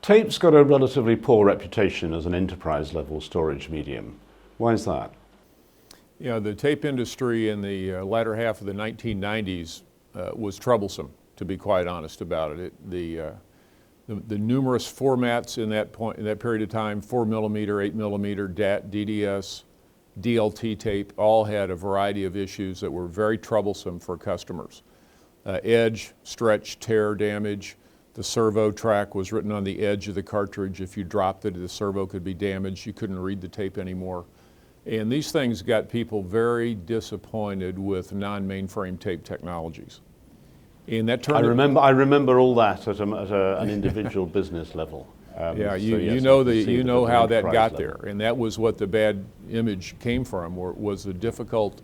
Tape's got a relatively poor reputation as an enterprise-level storage medium. Why is that? Yeah, the tape industry in the latter half of the 1990s was troublesome, to be quite honest about it. The numerous formats in that period of time, 4mm, 8mm, DAT, DDS, DLT tape, all had a variety of issues that were very troublesome for customers. Edge, stretch, tear, damage. The servo track was written on the edge of the cartridge. If you dropped it, the servo could be damaged. You couldn't read the tape anymore. And these things got people very disappointed with non-mainframe tape technologies. And that turned I remember all that at an individual business level. You know how that got there, and that was what the bad image came from, was the difficult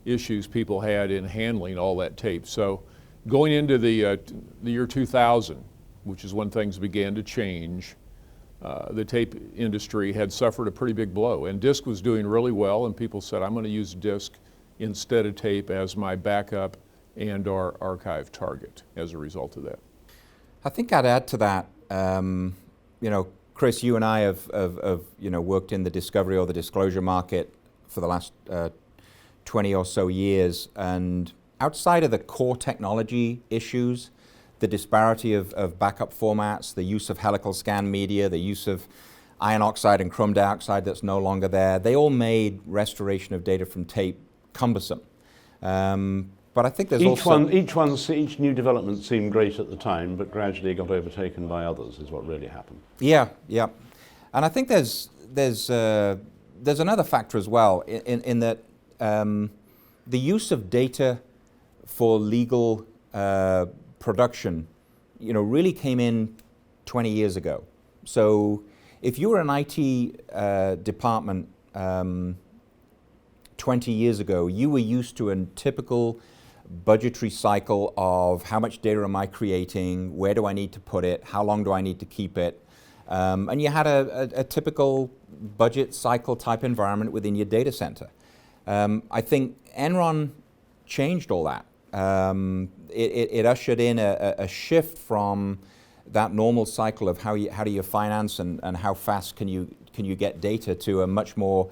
issues people had in handling all that tape. So going into the year 2000, which is when things began to change, the tape industry had suffered a pretty big blow, and disk was doing really well, and people said, I'm going to use disk instead of tape as my backup and our archive target as a result of that. I think I'd add to that, Chris, you and I have worked in the discovery or the disclosure market for the last 20 or so years, and outside of the core technology issues, the disparity of backup formats, the use of helical scan media, the use of iron oxide and chrome dioxide that's no longer there, they all made restoration of data from tape cumbersome. But I think there's each new development seemed great at the time, but gradually got overtaken by others, is what really happened. Yeah, and I think there's another factor as well in that the use of data for legal production, really came in 20 years ago. So if you were an IT department 20 years ago, you were used to a typical budgetary cycle of how much data am I creating, where do I need to put it, how long do I need to keep it, and you had a typical budget cycle type environment within your data center. I think Enron changed all that. It ushered in a shift from that normal cycle of how do you finance and how fast can you get data to a much more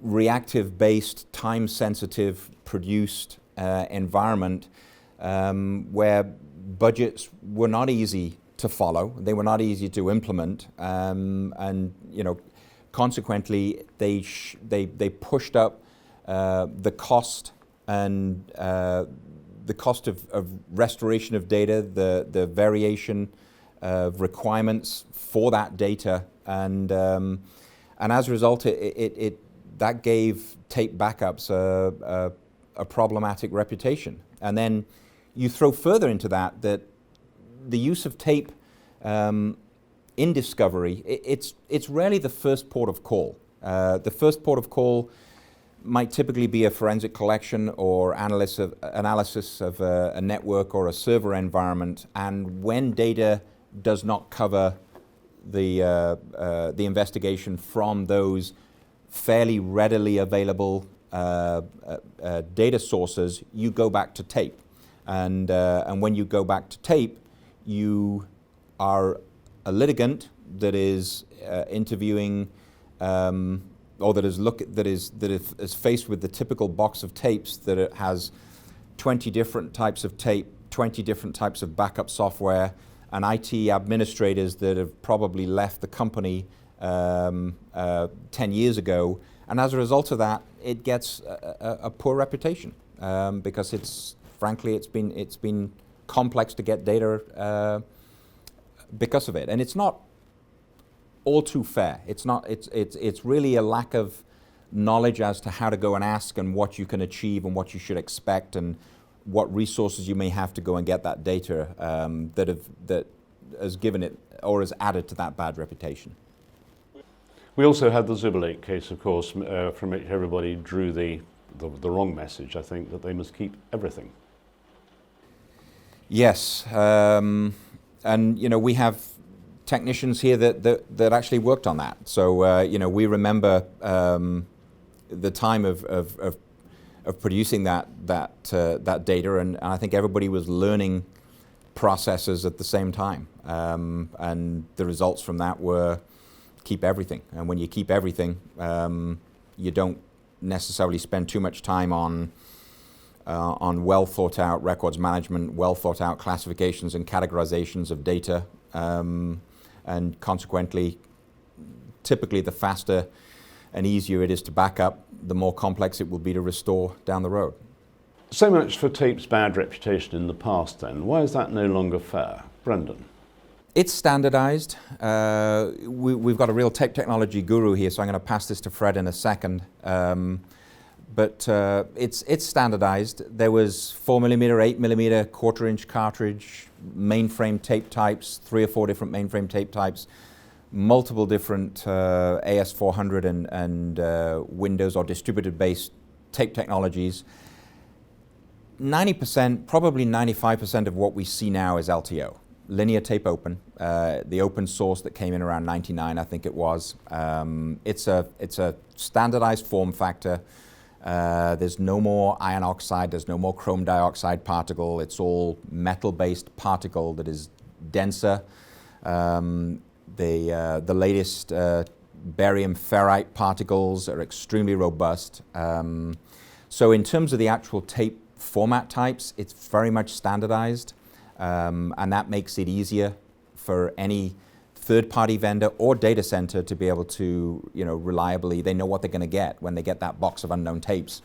reactive-based, time-sensitive, produced environment where budgets were not easy to follow, they were not easy to implement, and consequently they pushed up the cost and the cost of restoration of data, the variation of requirements for that data, and as a result, that gave tape backups a problematic reputation. And then you throw further into that the use of tape in discovery, it's rarely the first port of call. The first port of call might typically be a forensic collection or analysis of a network or a server environment, and when data does not cover the investigation from those fairly readily available data sources, you go back to tape. And when you go back to tape, you are a litigant that is interviewing or that is faced with the typical box of tapes that it has 20 different types of tape, 20 different types of backup software, and IT administrators that have probably left the company 10 years ago, and as a result of that, it gets a poor reputation because it's been complex to get data because of it, and it's not all too fair. It's really a lack of knowledge as to how to go and ask and what you can achieve and what you should expect and what resources you may have to go and get that data that has given it or has added to that bad reputation. We also had the Zubilake case, of course, from which everybody drew the wrong message, I think, that they must keep everything. Yes, and we have technicians here that actually worked on that. So we remember the time of producing that data, and I think everybody was learning processes at the same time. And the results from that were keep everything. And when you keep everything, you don't necessarily spend too much time on well thought out records management, well thought out classifications and categorizations of data, and consequently, typically the faster and easier it is to back up, the more complex it will be to restore down the road. So much for tape's bad reputation in the past then. Why is that no longer fair? Brendan? It's standardized. We've got a real tape technology guru here, so I'm going to pass this to Fred in a second. But it's standardized. There was 4mm, 8mm, quarter-inch cartridge, mainframe tape types, 3 or 4 different mainframe tape types, multiple different AS400 and Windows or distributed-based tape technologies. 90%, probably 95% of what we see now is LTO. Linear tape open, the open source that came in around 99, I think it was. It's a standardized form factor. There's no more iron oxide, there's no more chrome dioxide particle. It's all metal-based particle that is denser. The latest barium ferrite particles are extremely robust. So in terms of the actual tape format types, it's very much standardized. And that makes it easier for any third-party vendor or data center to be able to, reliably, they know what they're going to get when they get that box of unknown tapes.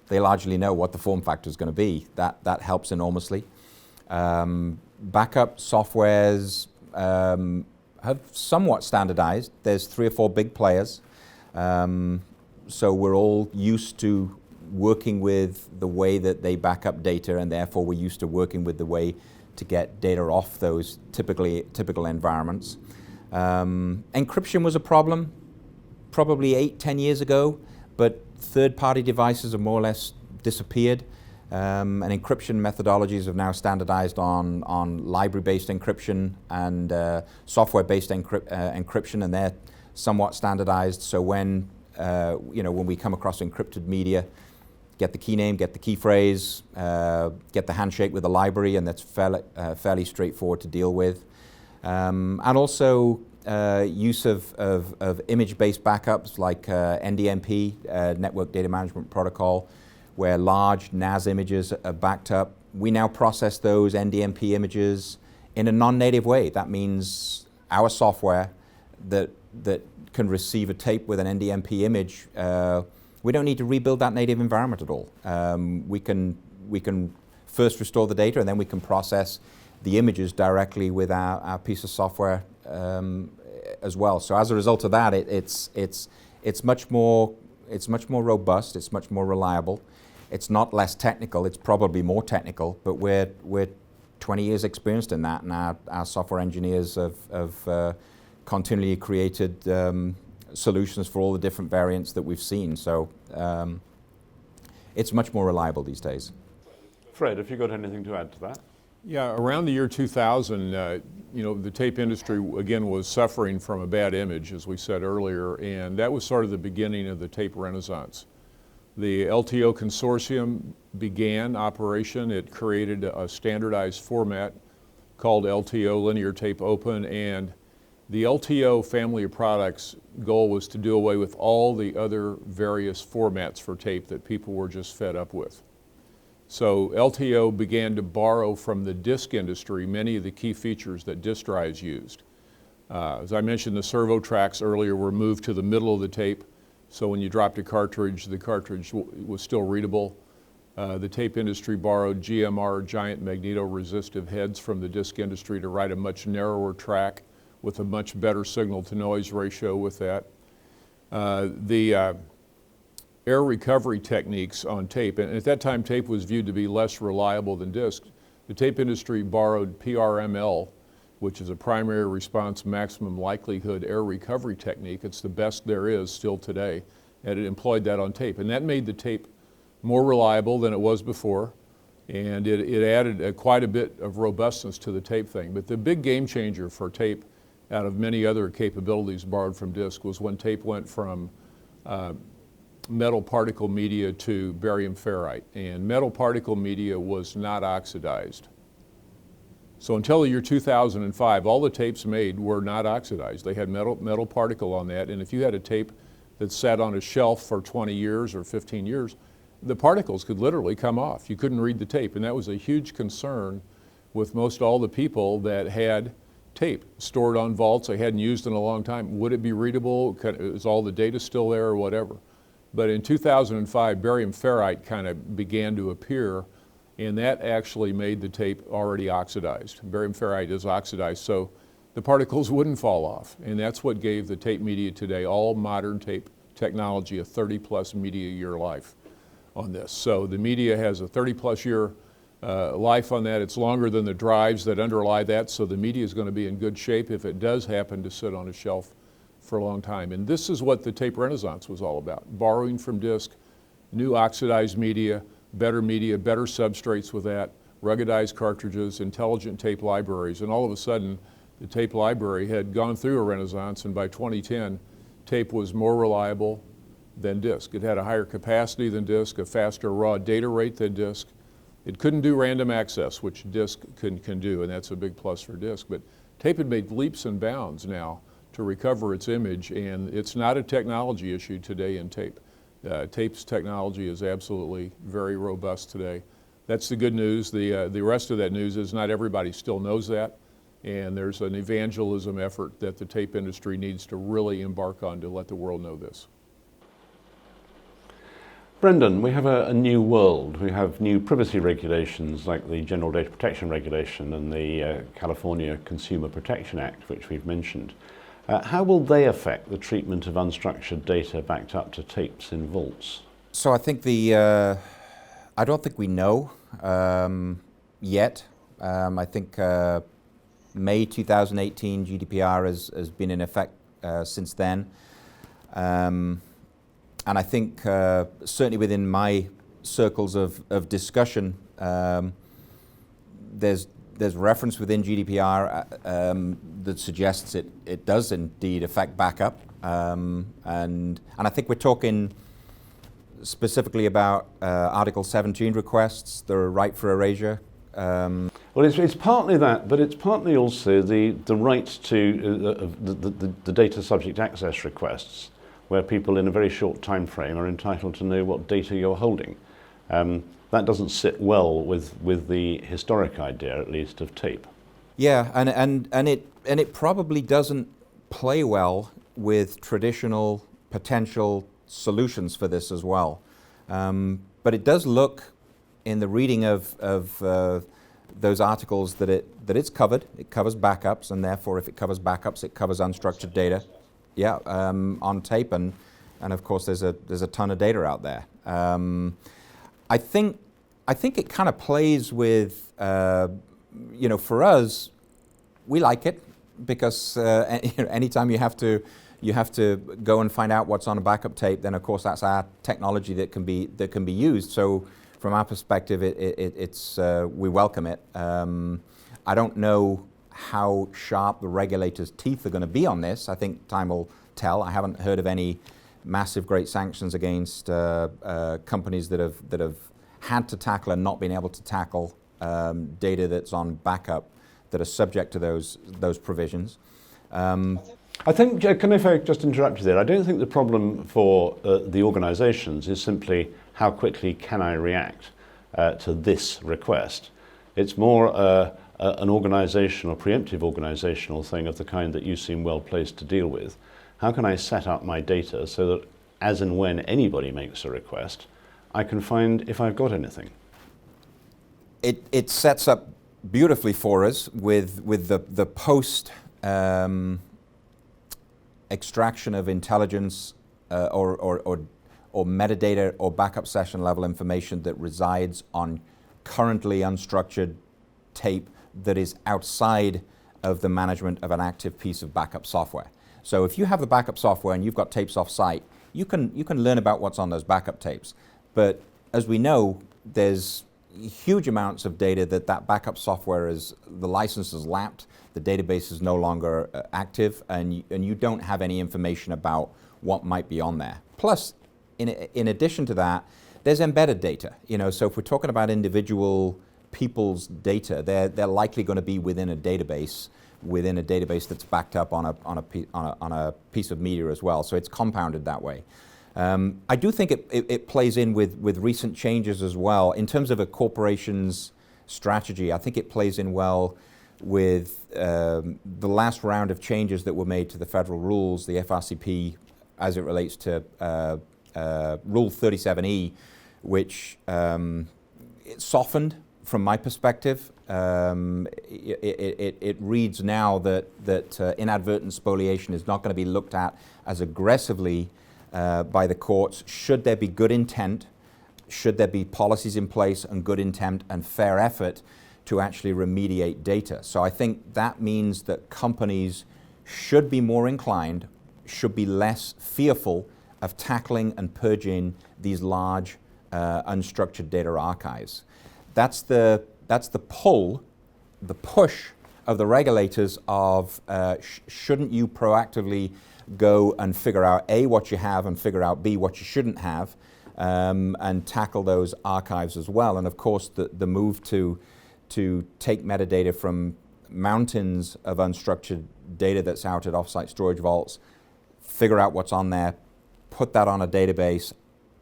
They largely know what the form factor is going to be. That helps enormously. Backup softwares have somewhat standardized. There's 3 or 4 big players. So we're all used to working with the way that they back up data, and therefore we're used to working with the way to get data off those typical environments. Encryption was a problem probably 8-10 years ago, but third-party devices have more or less disappeared. And encryption methodologies have now standardized on library-based encryption and software-based encryption, and they're somewhat standardized. So when we come across encrypted media, get the key name, get the key phrase, get the handshake with the library, and that's fairly straightforward to deal with. And also use of image-based backups like NDMP, Network Data Management Protocol, where large NAS images are backed up. We now process those NDMP images in a non-native way. That means our software that can receive a tape with an NDMP image, we don't need to rebuild that native environment at all. We can first restore the data, and then we can process the images directly with our piece of software as well. So as a result of that, it's much more robust. It's much more reliable. It's not less technical. It's probably more technical. But we're 20 years experienced in that, and our software engineers have continually created solutions for all the different variants that we've seen. So it's much more reliable these days. Fred, have you got anything to add to that? Yeah, around the year 2000, the tape industry, again, was suffering from a bad image, as we said earlier, and that was sort of the beginning of the tape renaissance. The LTO consortium began operation. It created a standardized format called LTO, Linear Tape Open, and the LTO family of products goal was to do away with all the other various formats for tape that people were just fed up with. So LTO began to borrow from the disk industry many of the key features that disk drives used. As I mentioned, the servo tracks earlier were moved to the middle of the tape, so when you dropped a cartridge, the cartridge was still readable. The tape industry borrowed GMR, giant magneto-resistive heads, from the disk industry to write a much narrower track with a much better signal-to-noise ratio with that. The error recovery techniques on tape, and at that time tape was viewed to be less reliable than disk. The tape industry borrowed PRML, which is a primary response maximum likelihood error recovery technique. It's the best there is still today, and it employed that on tape. And that made the tape more reliable than it was before, and it added quite a bit of robustness to the tape thing. But the big game changer for tape, out of many other capabilities borrowed from disk, was when tape went from metal particle media to barium ferrite. And metal particle media was not oxidized. So until the year 2005, all the tapes made were not oxidized. They had metal particle on that, and if you had a tape that sat on a shelf for 20 years or 15 years, the particles could literally come off. You couldn't read the tape, and that was a huge concern with most all the people that had tape stored on vaults they hadn't used in a long time. Would it be readable? Is all the data still there or whatever? But in 2005, barium ferrite kind of began to appear, and that actually made the tape already oxidized. Barium ferrite is oxidized, so the particles wouldn't fall off, and that's what gave the tape media today, all modern tape technology, a 30-plus media year life on this. So the media has a 30-plus year life on that. It's longer than the drives that underlie that, so the media is going to be in good shape if it does happen to sit on a shelf for a long time. And this is what the tape renaissance was all about, borrowing from disk, new oxidized media, better substrates with that, ruggedized cartridges, intelligent tape libraries, and all of a sudden the tape library had gone through a renaissance, and by 2010 tape was more reliable than disk. It had a higher capacity than disk, a faster raw data rate than disk. It couldn't do random access, which disk can do, and that's a big plus for disk. But tape had made leaps and bounds now to recover its image, and it's not a technology issue today in tape. Tape's technology is absolutely very robust today. That's the good news. The rest of that news is not everybody still knows that, and there's an evangelism effort that the tape industry needs to really embark on to let the world know this. Brendan, we have a new world. We have new privacy regulations like the General Data Protection Regulation and the California Consumer Protection Act, which we've mentioned. How will they affect the treatment of unstructured data backed up to tapes in vaults? So I think I don't think we know yet. I think May 2018 GDPR has been in effect since then. And I think certainly within my circles of discussion, there's reference within GDPR that suggests it does indeed affect backup. And I think we're talking specifically about Article 17 requests, the right for erasure. Well, it's partly that, but it's partly also the right to the data subject access requests, where people in a very short time frame are entitled to know what data you're holding. That doesn't sit well with the historic idea, at least, of tape. Yeah, and it probably doesn't play well with traditional potential solutions for this as well. But it does look, in the reading of those articles, that it's covered. It covers backups, and therefore, if it covers backups, it covers unstructured data. Yeah, on tape, and of course there's a ton of data out there. I think it kind of plays with, for us, we like it because anytime you have to go and find out what's on a backup tape, then of course that's our technology that can be used. So from our perspective, it's we welcome it. I don't know how sharp the regulators' teeth are going to be on this. I think time will tell. I haven't heard of any massive great sanctions against companies that have had to tackle and not been able to tackle data that's on backup that are subject to those provisions. I think, if I just interrupt you there, I don't think the problem for the organizations is simply how quickly can I react to this request. It's more an organizational, preemptive organizational thing of the kind that you seem well placed to deal with. How can I set up my data so that as and when anybody makes a request, I can find if I've got anything? It sets up beautifully for us with the post extraction of intelligence or metadata or backup session level information that resides on currently unstructured tape that is outside of the management of an active piece of backup software. So if you have the backup software and you've got tapes off-site, you can learn about what's on those backup tapes. But as we know, there's huge amounts of data that backup software the license is lapped, the database is no longer active, and you don't have any information about what might be on there. Plus, in addition to that, there's embedded data. So if we're talking about individual people's data. They're likely going to be within a database that's backed up on a piece of media as well. So it's compounded that way. I do think it plays in with recent changes as well. In terms of a corporation's strategy, I think it plays in well with the last round of changes that were made to the federal rules, the FRCP, as it relates to Rule 37E, which it softened from my perspective. It reads now that inadvertent spoliation is not going to be looked at as aggressively by the courts should there be good intent, should there be policies in place and good intent and fair effort to actually remediate data. So I think that means that companies should be more inclined, should be less fearful of tackling and purging these large unstructured data archives. That's the pull, the push of the regulators of shouldn't you proactively go and figure out A, what you have, and figure out B, what you shouldn't have, and tackle those archives as well. And of course the move to take metadata from mountains of unstructured data that's out at offsite storage vaults, figure out what's on there, put that on a database,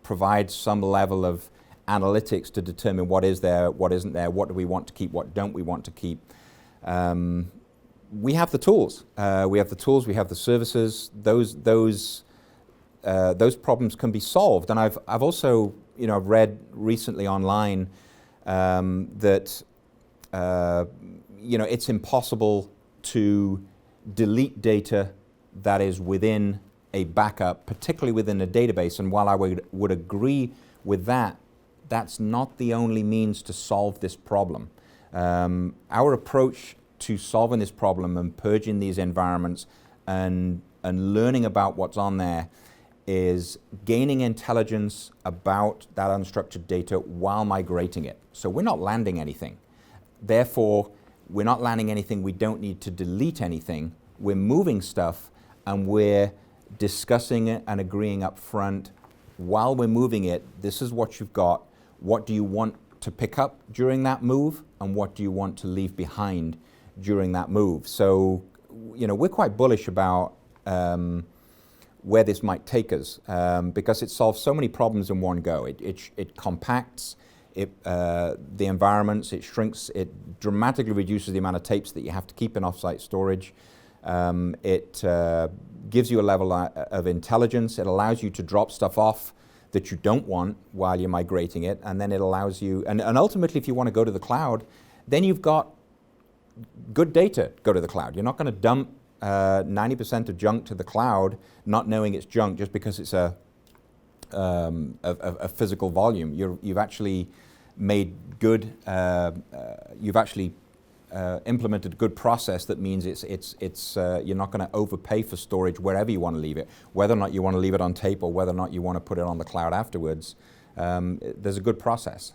provide some level of analytics to determine what is there, what isn't there, what do we want to keep, what don't we want to keep. We have the tools. We have the services. Those problems can be solved. And I've also read recently online that it's impossible to delete data that is within a backup, particularly within a database. And while I would agree with that, that's not the only means to solve this problem. Our approach to solving this problem and purging these environments and learning about what's on there is gaining intelligence about that unstructured data while migrating it. So we're not landing anything. Therefore, we're not landing anything. We don't need to delete anything. We're moving stuff and we're discussing it and agreeing up front while we're moving it. This is what you've got. What do you want to pick up during that move, and what do you want to leave behind during that move? So, we're quite bullish about where this might take us because it solves so many problems in one go. It compacts the environments, it shrinks, it dramatically reduces the amount of tapes that you have to keep in offsite storage. It gives you a level of intelligence. It allows you to drop stuff off that you don't want while you're migrating it, and then it allows you, and ultimately if you want to go to the cloud, then you've got good data go to the cloud. You're not going to dump 90% of junk to the cloud not knowing it's junk just because it's a physical volume. You've actually made good, you've actually implemented a good process that means you're not going to overpay for storage wherever you want to leave it, whether or not you want to leave it on tape or whether or not you want to put it on the cloud afterwards. There's a good process.